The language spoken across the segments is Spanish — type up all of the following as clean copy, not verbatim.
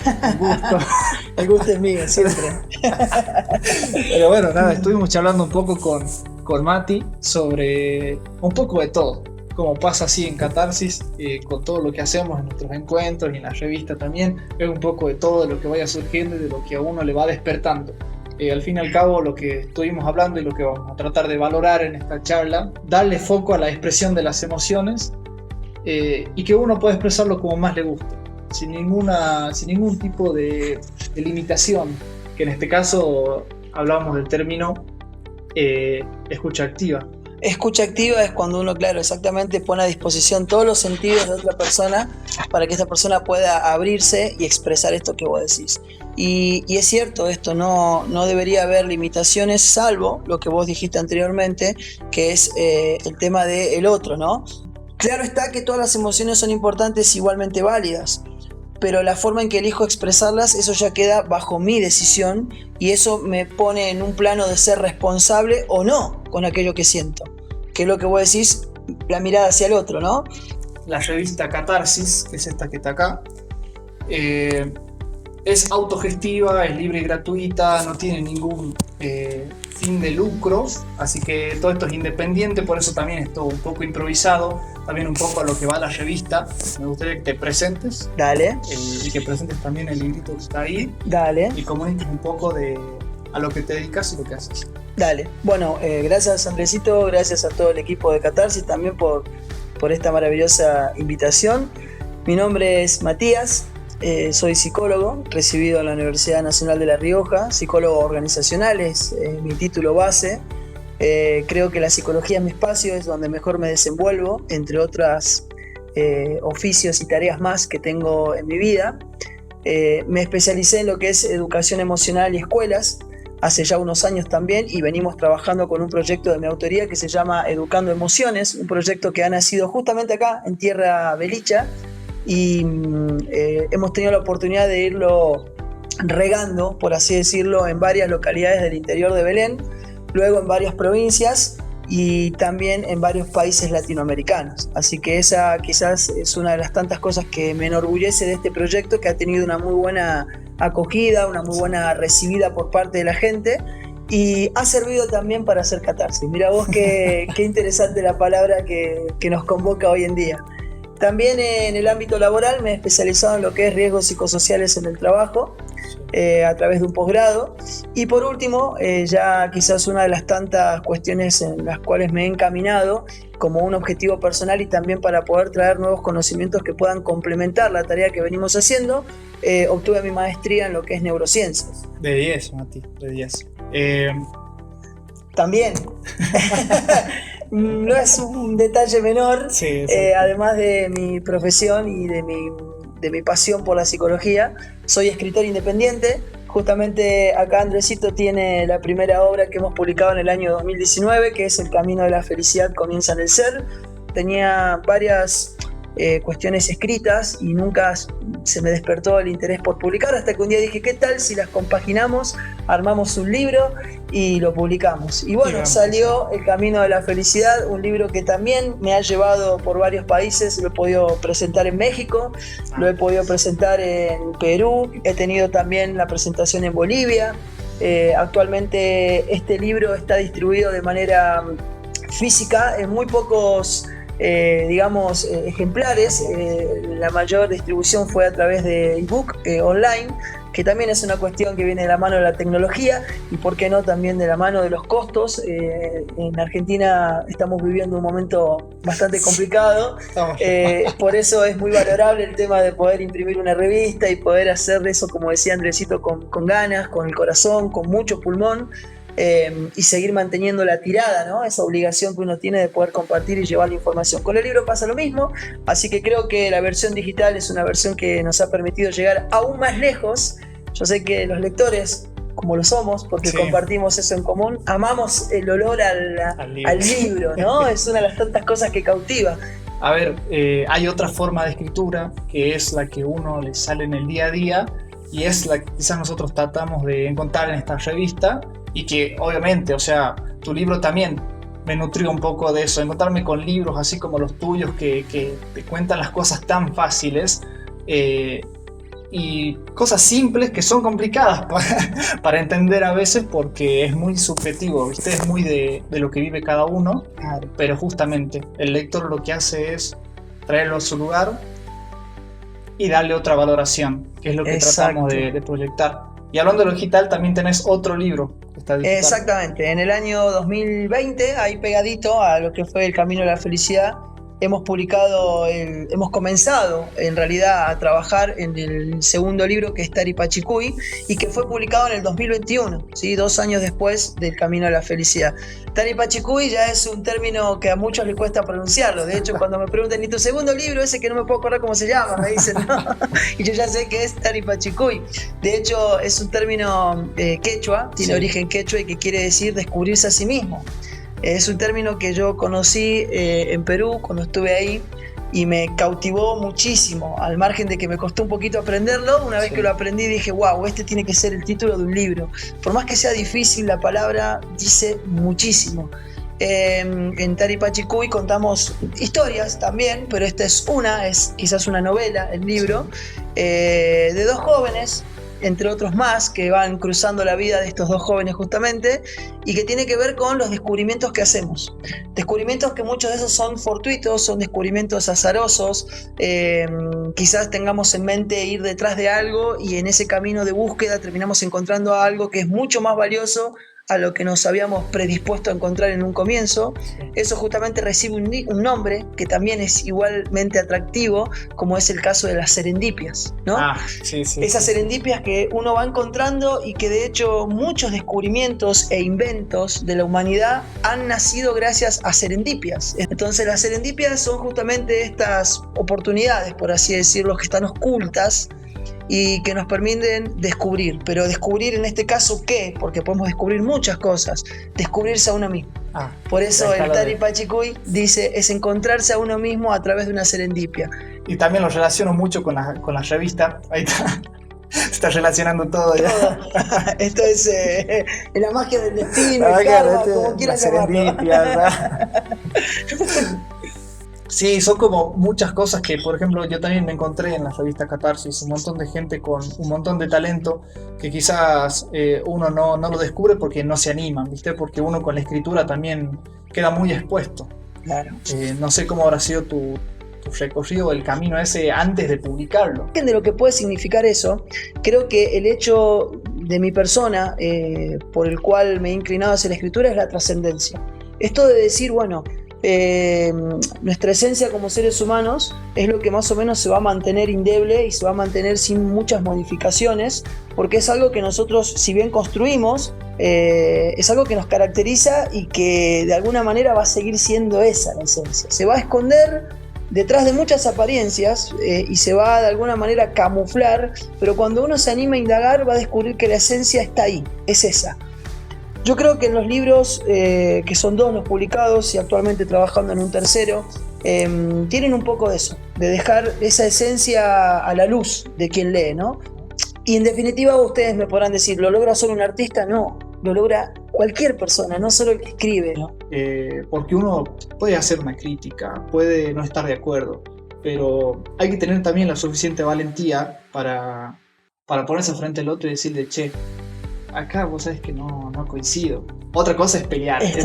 Un gusto. El gusto es mío, siempre. Pero bueno, nada, estuvimos charlando un poco con Mati sobre un poco de todo, como pasa así en Catarsis, con todo lo que hacemos en nuestros encuentros y en la revista también, es un poco de todo, de lo que vaya surgiendo y de lo que a uno le va despertando. Al fin y al cabo, lo que estuvimos hablando y lo que vamos a tratar de valorar en esta charla, darle foco a la expresión de las emociones, y que uno pueda expresarlo como más le guste, sin ningún tipo de limitación, que en este caso hablábamos del término escucha activa. Escucha activa es cuando uno, claro, exactamente pone a disposición todos los sentidos de otra persona para que esta persona pueda abrirse y expresar esto que vos decís. Y es cierto, esto no debería haber limitaciones, salvo lo que vos dijiste anteriormente, que es el tema del otro, ¿no? Claro está que todas las emociones son importantes, igualmente válidas, pero la forma en que elijo expresarlas, eso ya queda bajo mi decisión y eso me pone en un plano de ser responsable o no con aquello que siento, que es lo que vos decís, la mirada hacia el otro, ¿no? La revista Catarsis, que es esta que está acá, es autogestiva, es libre y gratuita, no tiene ningún fin de lucro, así que todo esto es independiente, por eso también es todo un poco improvisado, también un poco a lo que va la revista. Me gustaría que te presentes. Dale. Y que presentes también el librito que está ahí. Dale. Y comuniques un poco a lo que te dedicas y lo que haces. Dale. Bueno, gracias Andresito, gracias a todo el equipo de Catarsis también por esta maravillosa invitación. Mi nombre es Matías. Soy psicólogo, recibido en la Universidad Nacional de La Rioja, psicólogo organizacional, es mi título base. Creo que la psicología es mi espacio, es donde mejor me desenvuelvo, entre otras oficios y tareas más que tengo en mi vida. Me especialicé en lo que es educación emocional y escuelas, hace ya unos años también, y venimos trabajando con un proyecto de mi autoría que se llama Educando Emociones, un proyecto que ha nacido justamente acá, en Tierra Belicha, y hemos tenido la oportunidad de irlo regando, por así decirlo, en varias localidades del interior de Belén, luego en varias provincias y también en varios países latinoamericanos. Así que esa quizás es una de las tantas cosas que me enorgullece de este proyecto, que ha tenido una muy buena acogida, una muy buena recibida por parte de la gente y ha servido también para hacer catarsis. Mira vos qué interesante la palabra que nos convoca hoy en día. También en el ámbito laboral me he especializado en lo que es riesgos psicosociales en el trabajo, a través de un posgrado. Y por último, ya quizás una de las tantas cuestiones en las cuales me he encaminado como un objetivo personal y también para poder traer nuevos conocimientos que puedan complementar la tarea que venimos haciendo, obtuve mi maestría en lo que es neurociencias. De 10, Mati, de 10. También. No es un detalle menor, sí, además de mi profesión y de mi pasión por la psicología, soy escritor independiente. Justamente acá Andresito tiene la primera obra que hemos publicado en el año 2019, que es El Camino de la Felicidad comienza en el ser. Tenía varias cuestiones escritas y nunca se me despertó el interés por publicar, hasta que un día dije, ¿qué tal si las compaginamos, armamos un libro y lo publicamos? Y bueno, salió El Camino de la Felicidad, un libro que también me ha llevado por varios países. Lo he podido presentar en México, lo he podido presentar en Perú, he tenido también la presentación en Bolivia. Actualmente este libro está distribuido de manera física en muy pocos ejemplares. La mayor distribución fue a través de ebook online, que también es una cuestión que viene de la mano de la tecnología y por qué no también de la mano de los costos. En Argentina estamos viviendo un momento bastante complicado, por eso es muy valorable el tema de poder imprimir una revista y poder hacer eso, como decía Andresito, con ganas, con el corazón, con mucho pulmón. Y seguir manteniendo la tirada, ¿no? Esa obligación que uno tiene de poder compartir y llevar la información. Con el libro pasa lo mismo, así que creo que la versión digital es una versión que nos ha permitido llegar aún más lejos. Yo sé que los lectores, como lo somos, porque compartimos eso en común, amamos el olor al libro, ¿no? Es una de las tantas cosas que cautiva. A ver, hay otra forma de escritura que es la que uno le sale en el día a día y es la que quizás nosotros tratamos de encontrar en esta revista. Y que obviamente, o sea, tu libro también me nutrió un poco de eso, encontrarme con libros así como los tuyos que te cuentan las cosas tan fáciles, y y cosas simples que son complicadas para entender a veces porque es muy subjetivo, ¿viste? Es muy de lo que vive cada uno, Claro. pero justamente el lector lo que hace es traerlo a su lugar y darle otra valoración, que es lo que tratamos de proyectar. Y hablando de lo digital, también tenés otro libro que está digital. Exactamente, en el año 2020, ahí pegadito a lo que fue El Camino a la Felicidad, hemos comenzado en realidad a trabajar en el segundo libro, que es Tari Pachicuy, y que fue publicado en el 2021, ¿sí? 2 años después del Camino a la Felicidad. Tari Pachicuy ya es un término que a muchos les cuesta pronunciarlo. De hecho, cuando me preguntan, ¿y tu segundo libro? Ese que no me puedo acordar cómo se llama, me dicen, ¿no? Y yo ya sé que es Tari Pachicuy. De hecho, es un término quechua, tiene origen quechua y que quiere decir descubrirse a sí mismo. Es un término que yo conocí en Perú cuando estuve ahí y me cautivó muchísimo, al margen de que me costó un poquito aprenderlo. Una vez que lo aprendí dije, wow, este tiene que ser el título de un libro. Por más que sea difícil, la palabra dice muchísimo. En Tari Pachicuy contamos historias también, pero esta es quizás una novela, el libro, de 2 jóvenes, entre otros más, que van cruzando la vida de estos 2 jóvenes justamente, y que tiene que ver con los descubrimientos que hacemos. Descubrimientos que muchos de esos son fortuitos, son descubrimientos azarosos, quizás tengamos en mente ir detrás de algo y en ese camino de búsqueda terminamos encontrando algo que es mucho más valioso a lo que nos habíamos predispuesto a encontrar en un comienzo. Eso justamente recibe un nombre que también es igualmente atractivo, como es el caso de las serendipias, ¿no? Esas serendipias que uno va encontrando y que de hecho muchos descubrimientos e inventos de la humanidad han nacido gracias a serendipias. Entonces las serendipias son justamente estas oportunidades, por así decirlo, que están ocultas y que nos permiten descubrir. Pero descubrir en este caso, ¿qué? Porque podemos descubrir muchas cosas. Descubrirse a uno mismo. Por eso el Tari Pachicuy dice, es encontrarse a uno mismo a través de una serendipia. Y también lo relaciono mucho con la revista. Ahí está. Se está relacionando todo ya. Esto es la magia del destino, el karma, como quieras llamarlo. Sí, son como muchas cosas que, por ejemplo, yo también me encontré en la revista Catarsis, un montón de gente con un montón de talento que quizás uno no lo descubre porque no se animan, ¿viste? Porque uno con la escritura también queda muy expuesto. Claro. No sé cómo habrá sido tu recorrido, el camino ese antes de publicarlo. De lo que puede significar eso, creo que el hecho de mi persona, por el cual me he inclinado hacia la escritura, es la trascendencia. Esto de decir, bueno, nuestra esencia como seres humanos es lo que más o menos se va a mantener indeble y se va a mantener sin muchas modificaciones, porque es algo que nosotros, si bien construimos, es algo que nos caracteriza y que de alguna manera va a seguir siendo esa la esencia. Se va a esconder detrás de muchas apariencias y se va de alguna manera a camuflar, pero cuando uno se anima a indagar va a descubrir que la esencia está ahí, es esa. Yo creo que en los libros, que son 2 los publicados y actualmente trabajando en un tercero, tienen un poco de eso, de dejar esa esencia a la luz de quien lee, ¿no? Y en definitiva ustedes me podrán decir, ¿lo logra solo un artista? No, lo logra cualquier persona, no solo el que escribe, ¿no? Porque uno puede hacer una crítica, puede no estar de acuerdo, pero hay que tener también la suficiente valentía para ponerse frente al otro y decirle, che, acá vos sabés que no coincido. Otra cosa es pelear. Es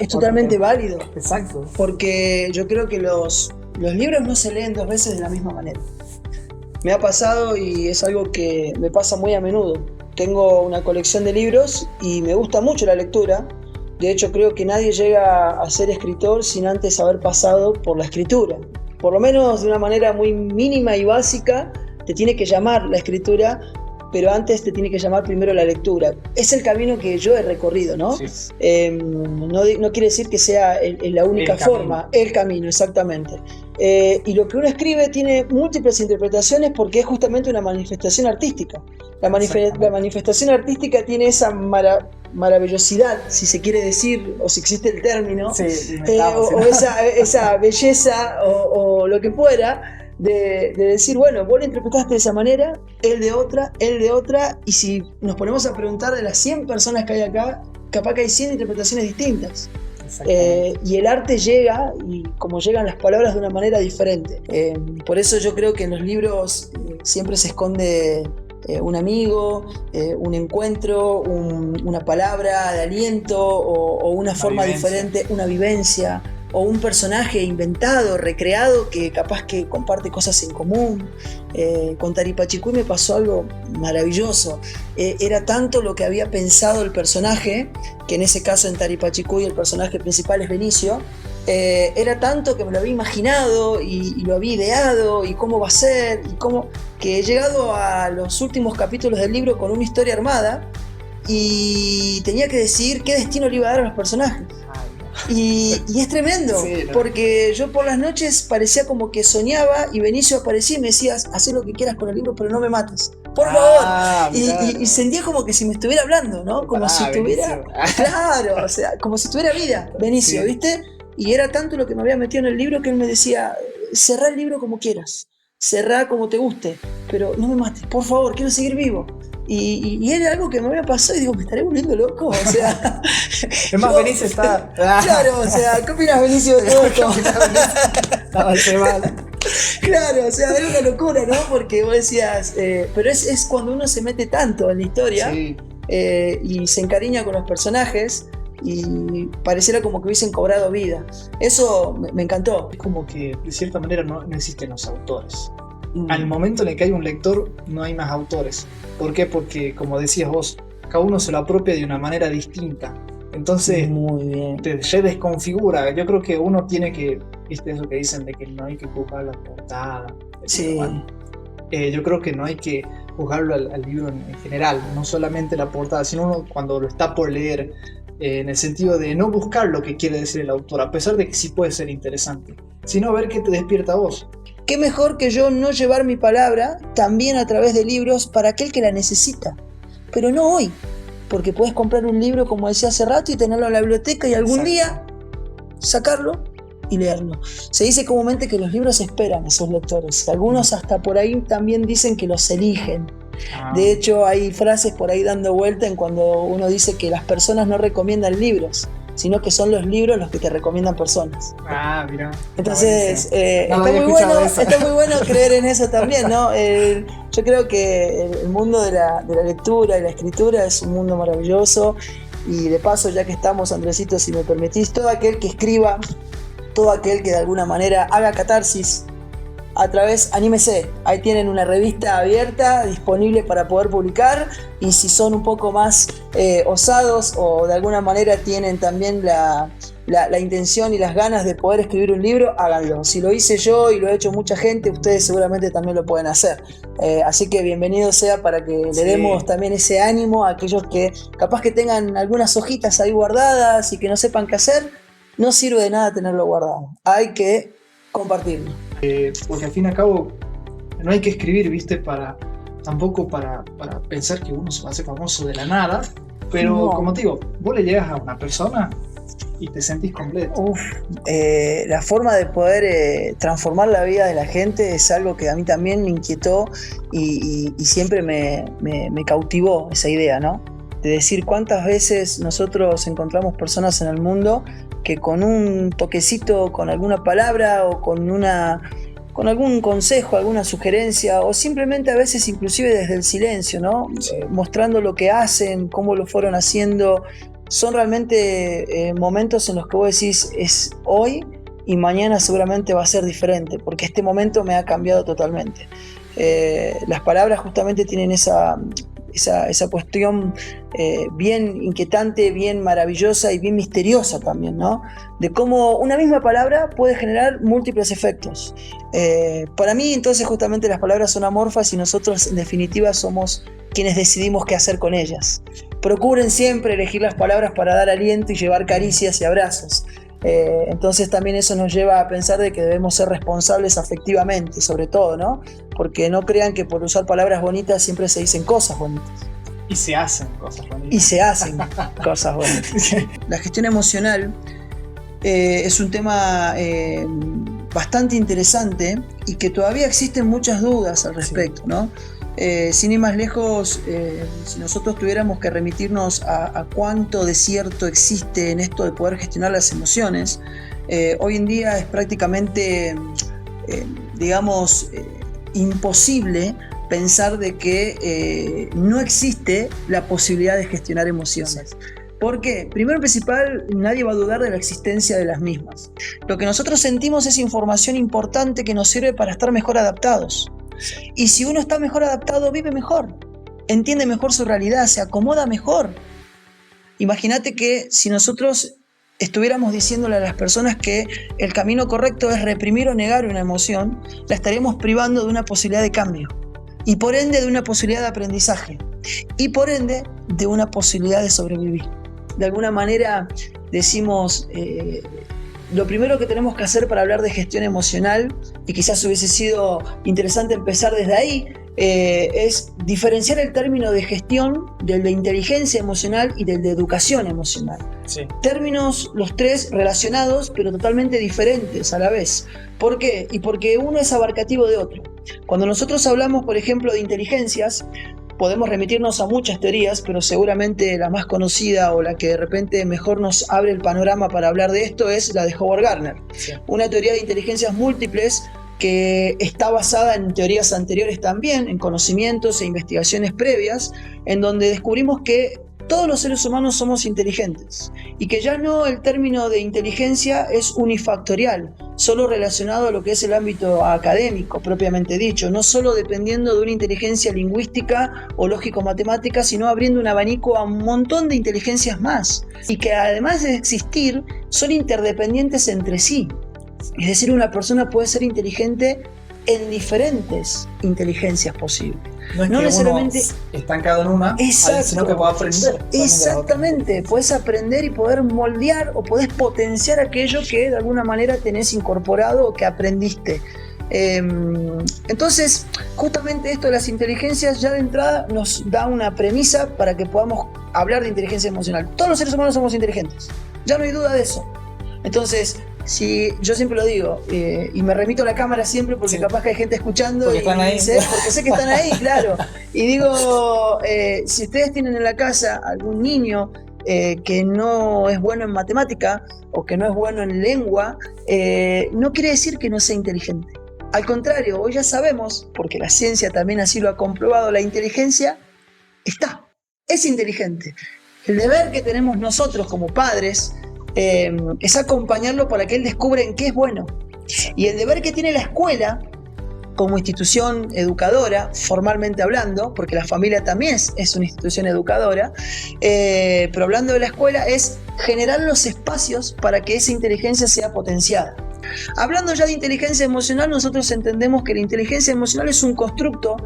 totalmente válido. Exacto. Porque yo creo que los libros no se leen 2 veces de la misma manera. Me ha pasado y es algo que me pasa muy a menudo. Tengo una colección de libros y me gusta mucho la lectura. De hecho, creo que nadie llega a ser escritor sin antes haber pasado por la escritura. Por lo menos de una manera muy mínima y básica, te tiene que llamar la escritura, pero antes te tiene que llamar primero la lectura. Es el camino que yo he recorrido, ¿no? Sí. No quiere decir que sea la única forma, el camino, exactamente. Y lo que uno escribe tiene múltiples interpretaciones porque es justamente una manifestación artística. La manifestación artística tiene esa maravillosidad, si se quiere decir, o si existe el término, o esa belleza, o lo que fuera, de decir, bueno, vos lo interpretaste de esa manera, él de otra, y si nos ponemos a preguntar de las 100 personas que hay acá, capaz que hay 100 interpretaciones distintas. Y el arte llega, y como llegan las palabras, de una manera diferente. Por eso yo creo que en los libros siempre se esconde un amigo, un encuentro, una palabra de aliento o una forma diferente, una vivencia, o un personaje inventado, recreado, que capaz que comparte cosas en común. Con Taripachicuy me pasó algo maravilloso. Era tanto lo que había pensado el personaje, que en ese caso en Taripachicuy el personaje principal es Benicio. Era tanto que me lo había imaginado y lo había ideado y cómo va a ser y cómo, que he llegado a los últimos capítulos del libro con una historia armada y tenía que decidir qué destino le iba a dar a los personajes. Y es tremendo, sí, ¿no? Porque yo por las noches parecía como que soñaba y Benicio aparecía y me decía: haz lo que quieras con el libro, pero no me mates, por favor. Y sentía como que si me estuviera hablando, ¿no? Como si tuviera, claro, o sea, como si tuviera vida, Benicio, sí. ¿Viste? Y era tanto lo que me había metido en el libro que él me decía: cerrá el libro como quieras, cerrá como te guste, pero no me mates, por favor, quiero seguir vivo. Y era algo que me había pasado y digo, me estaré volviendo loco, o sea... Es más, Benicio está... Claro, o sea, ¿qué opinas, Benicio, de todo esto? Claro, o sea, era una locura, ¿no? Porque vos decías... pero es cuando uno se mete tanto en la historia, sí. Y se encariña con los personajes y pareciera como que hubiesen cobrado vida. Eso me encantó. Es como que de cierta manera no existen los autores. Al momento en el que hay un lector, no hay más autores. ¿Por qué? Porque, como decías vos, cada uno se lo apropia de una manera distinta. Entonces, muy bien. Se desconfigura. Yo creo que uno tiene que, ¿viste eso que dicen de que no hay que juzgar la portada? Sí. Yo creo que no hay que juzgarlo al libro en general, no solamente la portada, sino uno cuando lo está por leer, en el sentido de no buscar lo que quiere decir el autor, a pesar de que sí puede ser interesante, sino ver qué te despierta a vos. ¿Qué mejor que yo no llevar mi palabra también a través de libros para aquel que la necesita? Pero no hoy, porque puedes comprar un libro, como decía hace rato, y tenerlo en la biblioteca y algún día sacarlo y leerlo. Se dice comúnmente que los libros esperan a sus lectores. Algunos hasta por ahí también dicen que los eligen. De hecho, hay frases por ahí dando vuelta en cuando uno dice que las personas no recomiendan libros, sino que son los libros los que te recomiendan personas. Mira. Entonces, está muy bueno creer en eso también, ¿no? Yo creo que el mundo de la lectura y la escritura es un mundo maravilloso. Y de paso, ya que estamos, Andresito, si me permitís, todo aquel que escriba, todo aquel que de alguna manera haga catarsis, a través, anímese, ahí tienen una revista abierta disponible para poder publicar, y si son un poco más osados o de alguna manera tienen también la intención y las ganas de poder escribir un libro, háganlo. Si lo hice yo y lo ha hecho mucha gente, ustedes seguramente también lo pueden hacer. Así que bienvenido sea para que le demos también ese ánimo a aquellos que capaz que tengan algunas hojitas ahí guardadas y que no sepan qué hacer. No sirve de nada tenerlo guardado, hay que compartirlo. Porque al fin y al cabo no hay que escribir, ¿viste? Tampoco para pensar que uno se va a hacer famoso de la nada, pero no. Como te digo, vos le llegas a una persona y te sentís completo. La forma de poder transformar la vida de la gente es algo que a mí también me inquietó y siempre me cautivó esa idea, ¿no? De decir cuántas veces nosotros encontramos personas en el mundo que con un toquecito, con alguna palabra o con algún consejo, alguna sugerencia, o simplemente a veces inclusive desde el silencio, ¿no? Mostrando lo que hacen, cómo lo fueron haciendo, son realmente momentos en los que vos decís, es hoy y mañana seguramente va a ser diferente, porque este momento me ha cambiado totalmente. Las palabras justamente tienen esa cuestión bien inquietante, bien maravillosa y bien misteriosa también, ¿no? De cómo una misma palabra puede generar múltiples efectos. Para mí, entonces, justamente las palabras son amorfas y nosotros, en definitiva, somos quienes decidimos qué hacer con ellas. Procuren siempre elegir las palabras para dar aliento y llevar caricias y abrazos. Entonces también eso nos lleva a pensar de que debemos ser responsables afectivamente, sobre todo, ¿no? Porque no crean que por usar palabras bonitas siempre se dicen cosas bonitas. Y se hacen cosas bonitas. La gestión emocional es un tema bastante interesante y que todavía existen muchas dudas al respecto, ¿no? Sin ir más lejos, si nosotros tuviéramos que remitirnos a cuánto de cierto existe en esto de poder gestionar las emociones, hoy en día es prácticamente, imposible pensar de que no existe la posibilidad de gestionar emociones. ¿Por qué? Primero y principal, nadie va a dudar de la existencia de las mismas. Lo que nosotros sentimos es información importante que nos sirve para estar mejor adaptados. Y si uno está mejor adaptado, vive mejor, entiende mejor su realidad, se acomoda mejor. Imagínate que si nosotros estuviéramos diciéndole a las personas que el camino correcto es reprimir o negar una emoción, la estaríamos privando de una posibilidad de cambio. Y por ende de una posibilidad de aprendizaje. Y por ende de una posibilidad de sobrevivir. De alguna manera decimos, lo primero que tenemos que hacer para hablar de gestión emocional, y quizás hubiese sido interesante empezar desde ahí, es diferenciar el término de gestión del de inteligencia emocional y del de educación emocional. Sí. Términos los tres relacionados pero totalmente diferentes a la vez. ¿Por qué? Y porque uno es abarcativo de otro. Cuando nosotros hablamos, por ejemplo, de inteligencias, podemos remitirnos a muchas teorías, pero seguramente la más conocida o la que de repente mejor nos abre el panorama para hablar de esto es la de Howard Gardner. Sí. Una teoría de inteligencias múltiples que está basada en teorías anteriores también, en conocimientos e investigaciones previas, en donde descubrimos que todos los seres humanos somos inteligentes y que ya no el término de inteligencia es unifactorial, solo relacionado a lo que es el ámbito académico propiamente dicho, no solo dependiendo de una inteligencia lingüística o lógico-matemática, sino abriendo un abanico a un montón de inteligencias más y que además de existir son interdependientes entre sí. Es decir, una persona puede ser inteligente en diferentes inteligencias posibles. No necesariamente estancado en una, sino que puede aprender. Exactamente, puedes aprender y poder moldear o podés potenciar aquello que de alguna manera tenés incorporado o que aprendiste. Entonces, justamente esto de las inteligencias ya de entrada nos da una premisa para que podamos hablar de inteligencia emocional. Todos los seres humanos somos inteligentes, ya no hay duda de eso. Entonces, si yo siempre lo digo, y me remito a la cámara siempre porque capaz que hay gente escuchando porque sé que están ahí, claro. Y digo, si ustedes tienen en la casa algún niño que no es bueno en matemática o que no es bueno en lengua, no quiere decir que no sea inteligente. Al contrario, hoy ya sabemos, porque la ciencia también así lo ha comprobado, la inteligencia es inteligente. El deber que tenemos nosotros como padres es acompañarlo para que él descubra en qué es bueno. Y el deber que tiene la escuela como institución educadora, formalmente hablando, porque la familia también es una institución educadora, pero hablando de la escuela, es generar los espacios para que esa inteligencia sea potenciada. Hablando ya de inteligencia emocional, nosotros entendemos que la inteligencia emocional es un constructo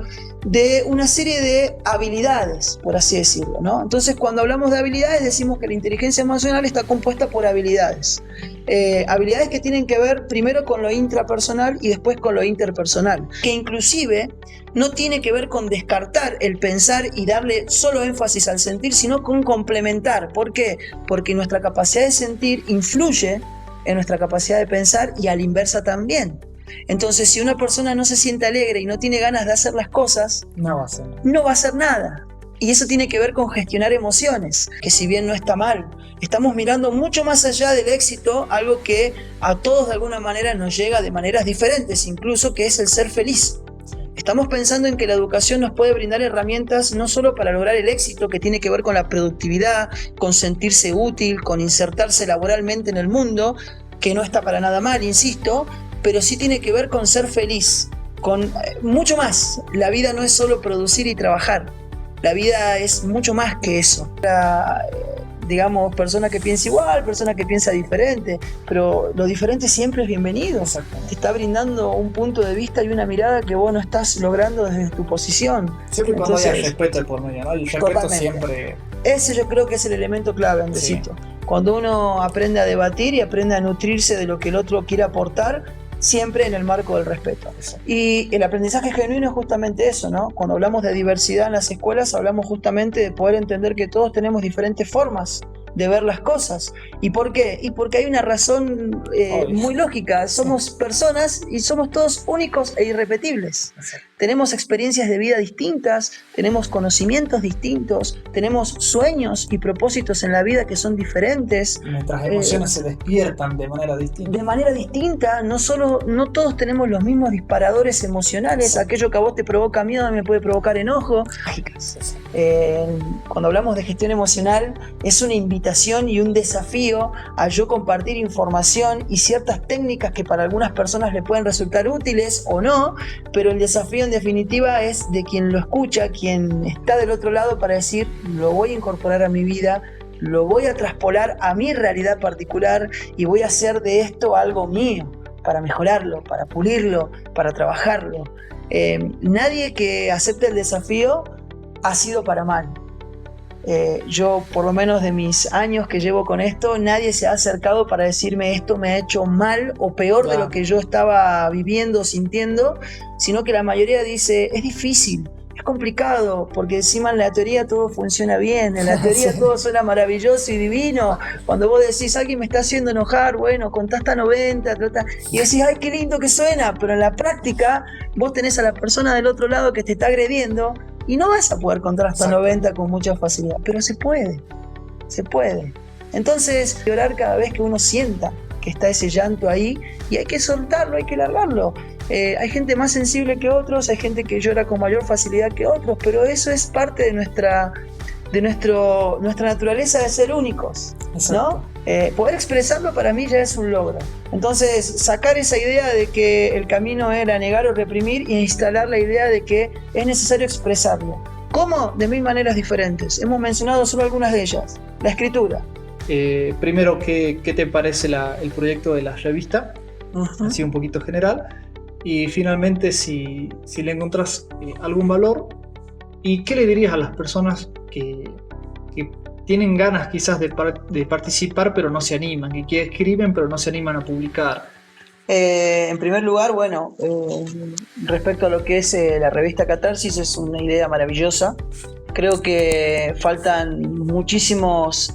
de una serie de habilidades, por así decirlo, ¿no? Entonces, cuando hablamos de habilidades, decimos que la inteligencia emocional está compuesta por habilidades. Habilidades que tienen que ver primero con lo intrapersonal y después con lo interpersonal, que inclusive no tiene que ver con descartar el pensar y darle solo énfasis al sentir, sino con complementar. ¿Por qué? Porque nuestra capacidad de sentir influye en nuestra capacidad de pensar y a la inversa también. Entonces, si una persona no se siente alegre y no tiene ganas de hacer las cosas, no va a hacer nada. Y eso tiene que ver con gestionar emociones, que si bien no está mal, estamos mirando mucho más allá del éxito, algo que a todos de alguna manera nos llega de maneras diferentes, incluso que es el ser feliz. Estamos pensando en que la educación nos puede brindar herramientas no solo para lograr el éxito, que tiene que ver con la productividad, con sentirse útil, con insertarse laboralmente en el mundo, que no está para nada mal, insisto, pero sí tiene que ver con ser feliz, con mucho más. La vida no es solo producir y trabajar, la vida es mucho más que eso. Digamos, persona que piensa igual, persona que piensa diferente, pero lo diferente siempre es bienvenido. Te está brindando un punto de vista y una mirada que vos no estás logrando desde tu posición. Siempre cuando haya respeto por medio, ¿no? El respeto siempre. Ese yo creo que es el elemento clave, Andresito. Sí. Cuando uno aprende a debatir y aprende a nutrirse de lo que el otro quiere aportar, siempre en el marco del respeto. Y el aprendizaje genuino es justamente eso, ¿no? Cuando hablamos de diversidad en las escuelas, hablamos justamente de poder entender que todos tenemos diferentes formas de ver las cosas. ¿Y por qué? Y porque hay una razón muy lógica. Somos personas y somos todos únicos e irrepetibles. tenemos experiencias de vida distintas, tenemos conocimientos distintos, tenemos sueños y propósitos en la vida que son diferentes. Nuestras emociones se despiertan de manera distinta. De manera distinta, no todos tenemos los mismos disparadores emocionales. Sí. Aquello que a vos te provoca miedo a mí me puede provocar enojo. Cuando hablamos de gestión emocional, es una invitación y un desafío a yo compartir información y ciertas técnicas que para algunas personas le pueden resultar útiles o no, pero el desafío en definitiva es de quien lo escucha, quien está del otro lado, para decir, lo voy a incorporar a mi vida, lo voy a traspolar a mi realidad particular y voy a hacer de esto algo mío, para mejorarlo, para pulirlo, para trabajarlo. Nadie que acepte el desafío ha sido para mal. Yo, por lo menos de mis años que llevo con esto, nadie se ha acercado para decirme esto me ha hecho mal o peor de lo que yo estaba viviendo, sintiendo, sino que la mayoría dice, es difícil, es complicado, porque encima en la teoría todo funciona bien, en la teoría todo suena maravilloso y divino. Cuando vos decís, alguien me está haciendo enojar, bueno, contá hasta 90, y decís, ay, qué lindo que suena, pero en la práctica vos tenés a la persona del otro lado que te está agrediendo y no vas a poder contar hasta 90 con mucha facilidad, pero se puede. Entonces, llorar cada vez que uno sienta que está ese llanto ahí, y hay que soltarlo, hay que largarlo. Hay gente más sensible que otros, hay gente que llora con mayor facilidad que otros, pero eso es parte de nuestra naturaleza de ser únicos, ¿no? Poder expresarlo para mí ya es un logro. Entonces, sacar esa idea de que el camino era negar o reprimir e instalar la idea de que es necesario expresarlo. ¿Cómo? De 1000 maneras diferentes. Hemos mencionado solo algunas de ellas. La escritura. Primero, ¿qué te parece el proyecto de la revista? Así un poquito general. Y finalmente, si le encontrás algún valor, ¿y qué le dirías a las personas que tienen ganas quizás de participar pero no se animan, que escriben pero no se animan a publicar? En primer lugar, bueno, respecto a lo que es la revista Catarsis, es una idea maravillosa. Creo que faltan muchísimos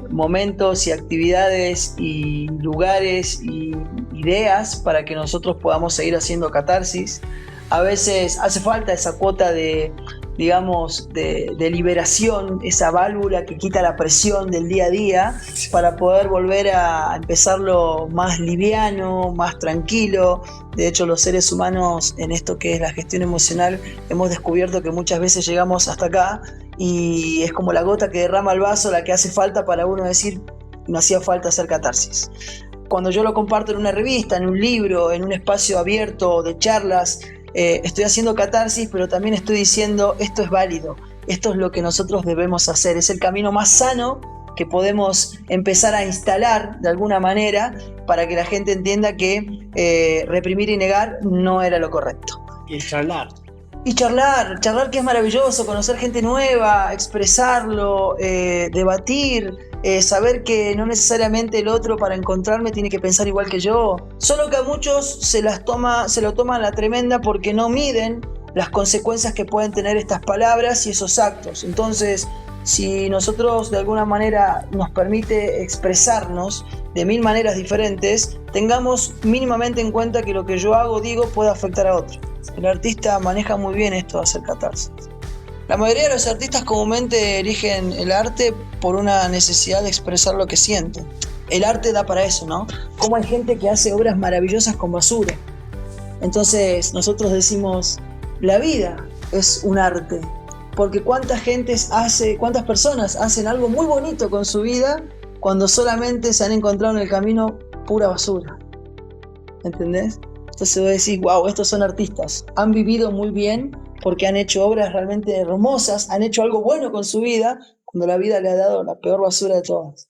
momentos y actividades y lugares y ideas para que nosotros podamos seguir haciendo catarsis. A veces hace falta esa cuota de liberación, esa válvula que quita la presión del día a día para poder volver a empezarlo más liviano, más tranquilo. De hecho, los seres humanos en esto que es la gestión emocional hemos descubierto que muchas veces llegamos hasta acá y es como la gota que derrama el vaso la que hace falta para uno decir, no hacía falta hacer catarsis. Cuando yo lo comparto en una revista, en un libro, en un espacio abierto de charlas, estoy haciendo catarsis, pero también estoy diciendo esto es válido, esto es lo que nosotros debemos hacer, es el camino más sano que podemos empezar a instalar de alguna manera para que la gente entienda que reprimir y negar no era lo correcto. Y charlar. Y charlar que es maravilloso, conocer gente nueva, expresarlo, debatir, saber que no necesariamente el otro para encontrarme tiene que pensar igual que yo. Solo que a muchos se lo toman a la tremenda porque no miden las consecuencias que pueden tener estas palabras y esos actos. Entonces, si nosotros de alguna manera nos permite expresarnos de 1000 maneras diferentes, tengamos mínimamente en cuenta que lo que yo hago, digo, puede afectar a otro. El artista maneja muy bien esto de hacer catarsis. La mayoría de los artistas comúnmente eligen el arte por una necesidad de expresar lo que sienten. El arte da para eso, ¿no? Como hay gente que hace obras maravillosas con basura. Entonces nosotros decimos, la vida es un arte. Porque cuántas personas hacen algo muy bonito con su vida cuando solamente se han encontrado en el camino pura basura. ¿Entendés? Entonces vos decís, wow, estos son artistas. Han vivido muy bien porque han hecho obras realmente hermosas, han hecho algo bueno con su vida, cuando la vida le ha dado la peor basura de todas.